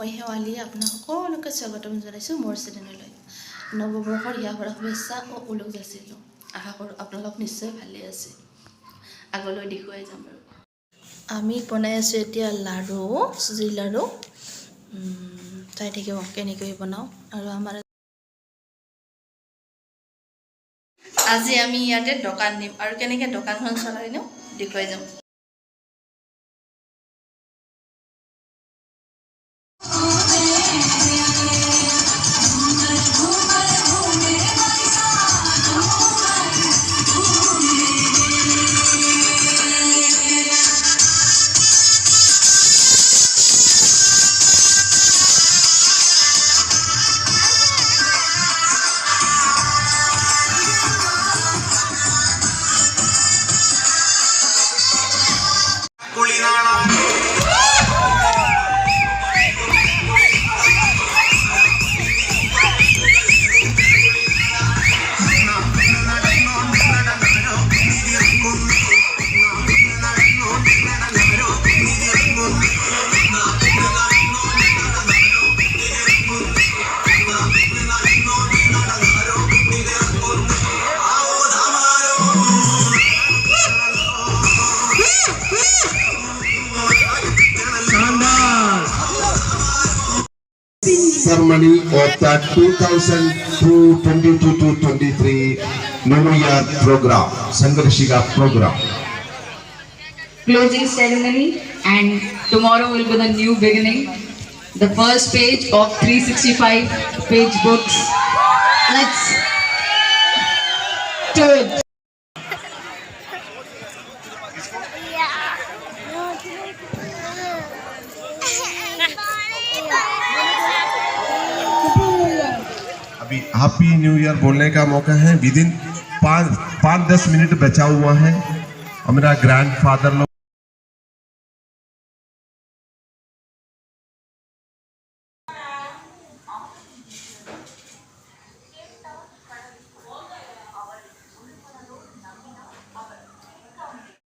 মই শেৱালীয়ে আপোনাক সকলোকে স্বাগতম জনাইছোঁ মোৰ চেনেললৈ। নৱবৰ্ষৰ ইয়াৰ শুভেচ্ছা ও ওলগ যাচিলোঁ। আশা কৰোঁ আপোনালোক নিশ্চয় ভালে আছে। আগলৈ দেখুৱাই যাম বাৰু। আমি বনাই আছোঁ এতিয়া লাড়ু, চুজিৰ লাড়ু। চাই থাকিব কেনেকৈ বনাওঁ। আৰু আমাৰ আজি আমি ইয়াতে দোকান দিম আৰু কেনেকৈ দোকানখন চলাই নিওঁ দেখুৱাই যাম। Ceremony of the 2022-23 New Year program, Sangarshika program. Closing ceremony, and tomorrow will be the new beginning. The first page of 365 page books. Let's do it. अभी हैप्पी न्यू ईयर बोलने का मौका है। विदिन 5-10 मिनट बचा हुआ है। हमारा grandfather लोग